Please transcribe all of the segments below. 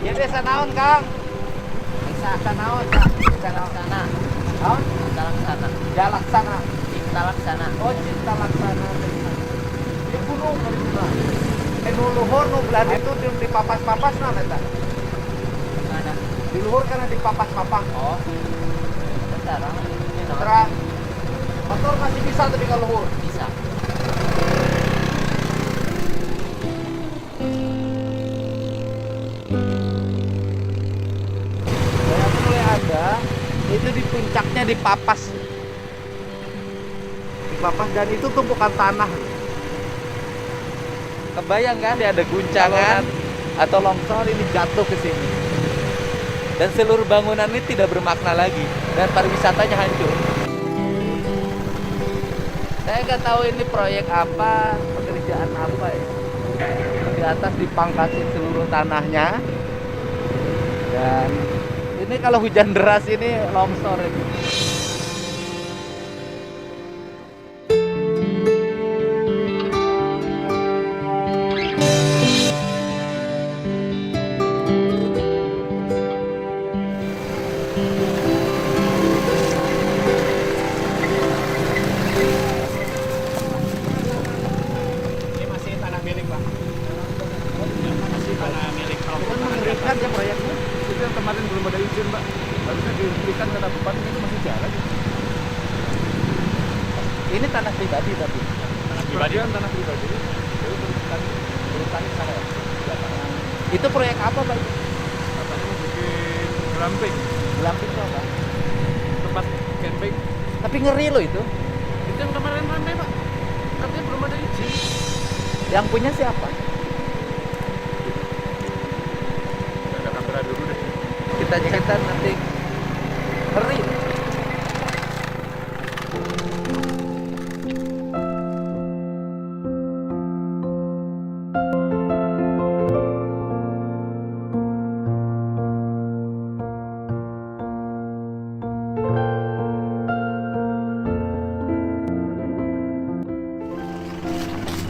Ya desa naon, Kang? Desa naon, Kang? Desa Laksana. Naon? Cinta Laksana. Ya Laksana. Cinta Laksana. Oh, Cinta Laksana. Di gunung dari mana? Nu luhur nu belah itu di papas-papas naon eta? Mana? Di luhur kana di papas-papas. Oh. Terang. Terang. Motor masih bisa tapi kalau luhur. Bisa. Saya mulai ada itu di puncaknya di papas dan itu tumpukan tanah. Kebayang kan dia ada guncangan atau longsor ini jatuh ke sini dan seluruh bangunan ini tidak bermakna lagi dan pariwisatanya hancur. Saya nggak tahu ini proyek apa, pekerjaan apa ya. Di atas dipangkatin seluruh tanahnya dan ini kalau hujan deras ini longsor ini. Ini masih tanah milik, Pak. Masih tanah milik. Kalau Kan mengerikan ya proyeknya. Itu yang kemarin belum ada izin, Pak. Harusnya dihentikan karena bupati itu masih jalan. Ini tanah pribadi tapi. tanah pribadi. Sebagian tanah pribadi. Itu berurutannya sama ya. Itu proyek apa, Pak? Katanya mau bikin glamping, Glamping itu apa? tempat camping. Tapi ngeri loh itu. Itu yang kemarin ramai, Pak. Katanya belum ada izin. Yang punya siapa? Ada kamera dulu deh. Kita nanti ngeri.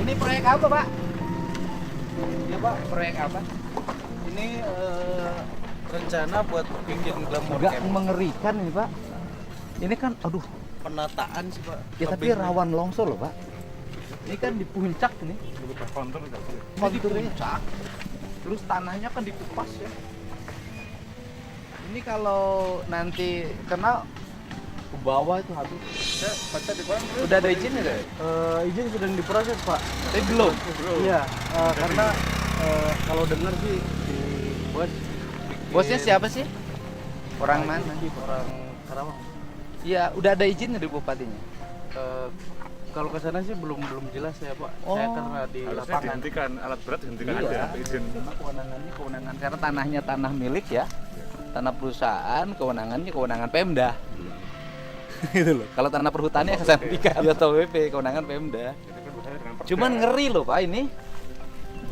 Ini proyek apa, Pak? Ya, Pak. Proyek apa? Ini rencana buat bikin glamour Agak camp. mengerikan ini, Pak. Ini kan, aduh, Penataan sih, Pak. ya tapi rawan longsor loh, Pak. Ini kan di puncak ini. Berupa kontur kan. Ini di puncak. Terus tanahnya kan dikupas ya. Ini kalau nanti kena ke bawah itu habis. Saya baca di koran. Udah ada izin ya? Izin sedang diproses, Pak. Tapi belum. Iya, karena kalau dengar sih di bos Bosnya siapa sih? Orang mana? Orang Karawang. Iya, udah ada izinnya dari bupatinya. Kalau ke sana sih belum jelas ya, Pak. Oh. Saya karena di Harusnya lapangan. dihentikan, alat berat dihentikan Iya. aja izin. Cuma kewenangannya kewenangan karena tanahnya tanah milik ya. Tanah perusahaan, kewenangannya kewenangan Pemda. Gitu loh. Kalau tanah perhutani ya kesantikan. Ya Satpol PP, kewenangan Pemda. Itu kan bahaya dengan perda. Cuman ngeri loh, Pak ini.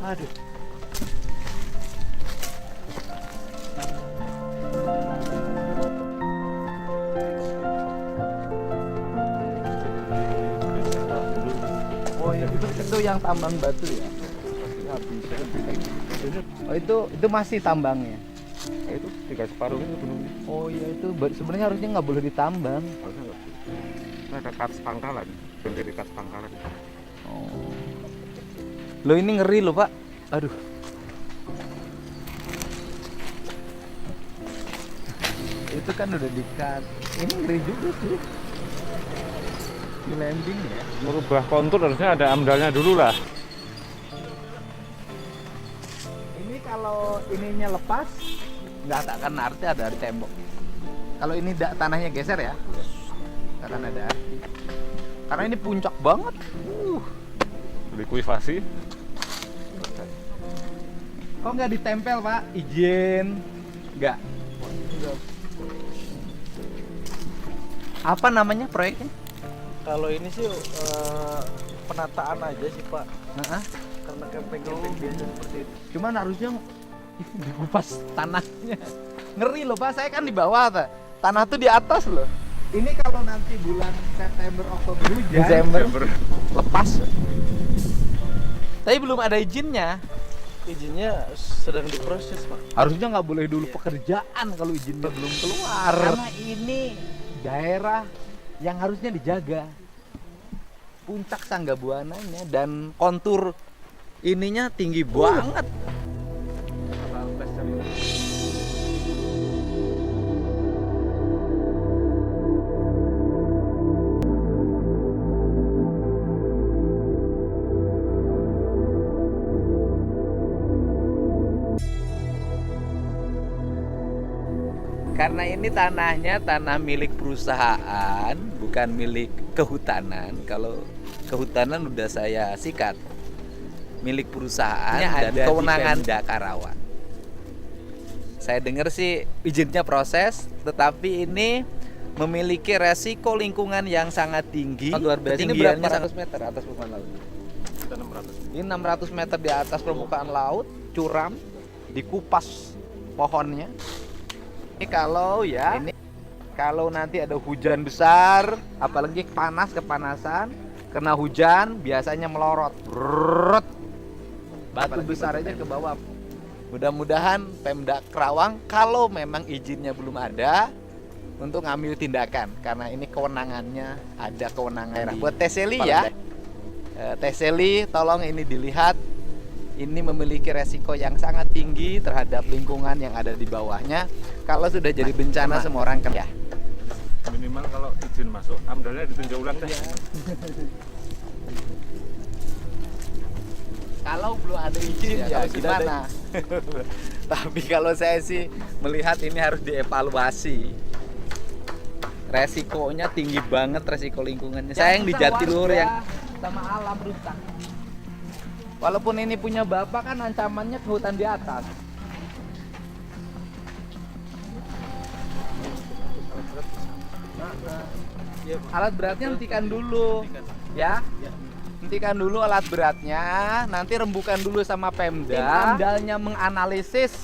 Aduh. Oh ya, itu yang tambang batu ya. Oh itu masih tambangnya. Nah, itu 3 separuh itu gunungnya. Oh iya itu sebenarnya harusnya nggak boleh ditambang. Harusnya nggak boleh. Ini ada kars pangkalan, menjadi kars pangkalan. Oh. Loh ini ngeri loh Pak. Aduh. Itu kan udah di-cut. Ini ngeri juga sih. Di landing ya. Merubah kontur harusnya ada amdalnya dulu lah. Ini kalau ininya lepas nggak akan arti ada di tembok. Kalau ini tanahnya geser ya, nggak akan ada arti. Karena ini puncak banget. Likuifasi. Kok nggak ditempel Pak? Izin? Nggak. Apa namanya proyeknya? Kalau ini sih penataan aja sih, Pak. Heeh. Karena camping-camping biasa seperti itu. Cuman harusnya dikupas tanahnya. Ngeri loh Pak, saya kan di bawah Pak. Tanah tuh di atas loh. Ini kalau nanti bulan September, Oktober, Desember lepas. Tapi belum ada izinnya. Izinnya sedang diproses, Pak. Harusnya nggak boleh dulu pekerjaan kalau izinnya belum keluar. Karena ini daerah yang harusnya dijaga. Puncak Sanggabuananya dan kontur ininya tinggi banget. Karena ini tanahnya tanah milik perusahaan, bukan milik kehutanan. Kalau kehutanan udah saya sikat. Milik perusahaan dan kewenangan Pemda Karawang. Saya dengar sih izinnya proses, tetapi ini memiliki resiko lingkungan yang sangat tinggi. Luar biasa. Ini berapa ratus meter atas permukaan laut? Kita 600. Ini 600 meter di atas permukaan laut, curam, dikupas pohonnya. Ini kalau nanti ada hujan besar, apalagi kepanasan, kena hujan biasanya melorot. Brrrr. Batu besar aja ke bawah. Mudah-mudahan Pemda Karawang kalau memang izinnya belum ada untuk ngambil tindakan karena ini kewenangannya ada kewenangan buat Teseli ya. Teseli tolong ini dilihat. Ini memiliki resiko yang sangat tinggi terhadap lingkungan yang ada di bawahnya. Kalau sudah jadi bencana semua orang kan ya. Minimal kalau izin masuk, amdalnya ditinjau ulang deh. Kalau belum ada izin ya gimana? Tapi kalau saya sih melihat ini harus dievaluasi. Resikonya tinggi banget, resiko lingkungannya. Saya yang di Jatiluhur yang sama alam rusak. Walaupun ini punya bapak kan ancamannya ke hutan di atas. Alat beratnya hentikan dulu, ya. Hentikan dulu alat beratnya, nanti rembukan dulu sama Pemda. Amdalnya menganalisis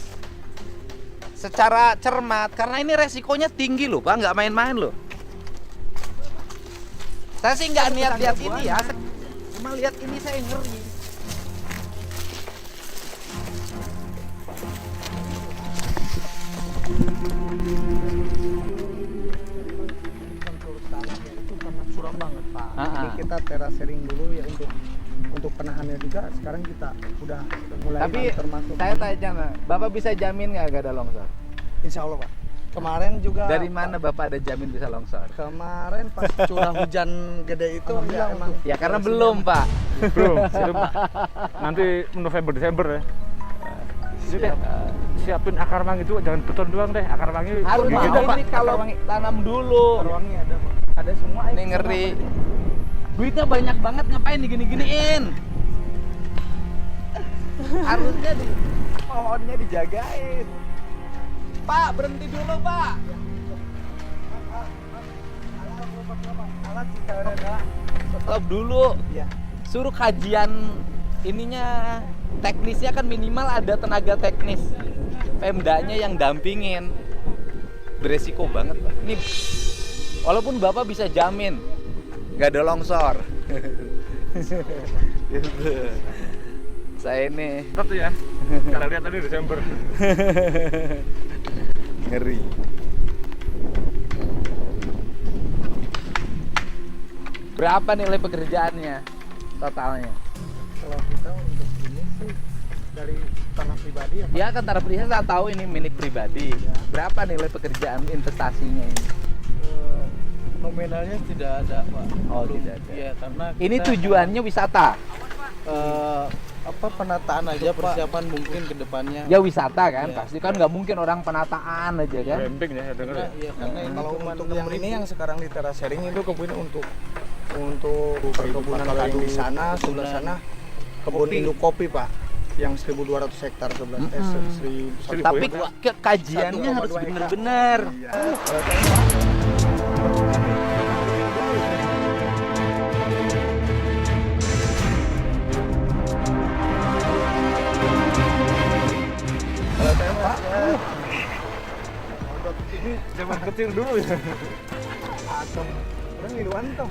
secara cermat, karena ini resikonya tinggi loh, Pak, nggak main-main loh. Saya sih nggak niat lihat ini ya, cuma lihat ini saya ngeri. Curam banget, Pak. Ah, Jadi ah. kita terasering dulu ya untuk penahannya juga. Sekarang kita udah mulai Tapi termasuk. saya tanya, Bapak bisa jamin nggak ada longsor? Insya Allah, Pak. Kemarin juga. Dari mana Bapak ada jamin bisa longsor? Kemarin pas curah hujan gede itu ya emang. Ya karena belum, Pak. Belum. Nanti November Desember ya. Jadi siapin akar mangi itu jangan beton doang deh, akar mangi. Harus gigit mau Pak. ini kalau tanam dulu. Wangi ada, Pak. Ada semua. Ini ngeri. Duitnya banyak banget ngapain digini-giniin? Harusnya di pohonnya dijagain. Pak, berhenti dulu, Pak. Alat kita ada. Stop dulu. Iya. Suruh kajian ininya, teknisnya kan minimal ada tenaga teknis. Pemdanya yang dampingin. Beresiko banget, Pak. Ini walaupun Bapak bisa jamin nggak ada longsor. Gitu. Saya ini Tetap ya. Kita lihat tadi Desember. ngeri. Berapa nilai pekerjaannya totalnya? Kalau kita untuk ini sih dari tanah pribadi ya, Pak. Ya kan tanah pribadi saya tahu ini milik pribadi. Berapa nilai pekerjaan investasinya ini? Nominalnya tidak ada, Pak. Oh, Belum. tidak ada. Iya, karena Ini kita, tujuannya wisata. penataan aja, persiapan mungkin ke depannya. Ya wisata kan, Iya. pasti kan nggak mungkin orang penataan aja kan. Camping ya denger ya. Iya, karena kalau untuk yang ini yang sekarang di terasering itu kebun untuk perkebunan kadu di sana, sebelah sana kebun induk kopi, Pak. Yang 1.200 hektar 11 1.000. Tapi kajiannya harus 1,2 hektar. benar-benar. Kalau saya, Pak, Ini zaman kecil dulu ya. atau orang ngiluan tuh.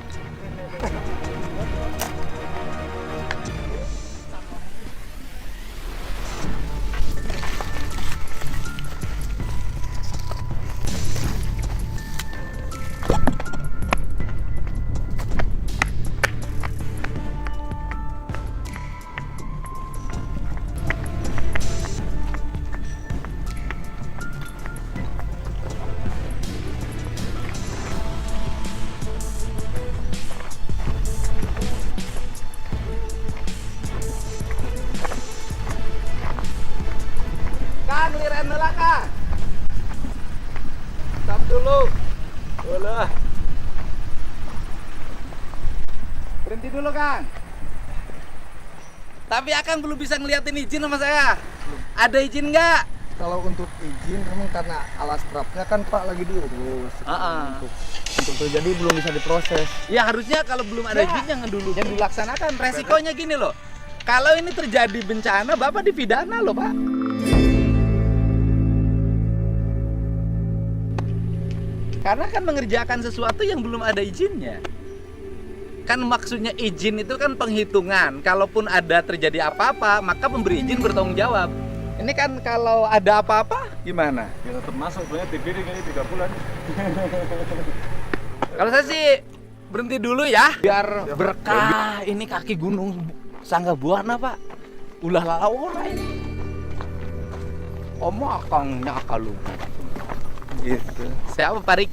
Kang, liran heula Kang. Stop dulu. Ulah. Berhenti dulu Kang. Tapi Akang belum bisa ngeliatin izin sama saya. Ada izin nggak? Kalau untuk izin memang karena alas trapnya kan Pak lagi diurus. Untuk terjadi belum bisa diproses. Ya harusnya kalau belum ada izin jangan dulu dilaksanakan. Resikonya gini loh. Kalau ini terjadi bencana, Bapak dipidana loh Pak. Karena kan mengerjakan sesuatu yang belum ada izinnya. Kan maksudnya izin itu kan penghitungan. Kalaupun ada terjadi apa-apa, maka pemberi izin bertanggung jawab. Ini kan kalau ada apa-apa, gimana? Ya tetap masuk, banyak dipiring ini 3 bulan. Kalau saya sih berhenti dulu ya, biar berkah. Ini kaki gunung Sangga Buana Pak. Ulah lalawora ini. Omong akangnya akalu. Gitu. Siapa Pak Rik?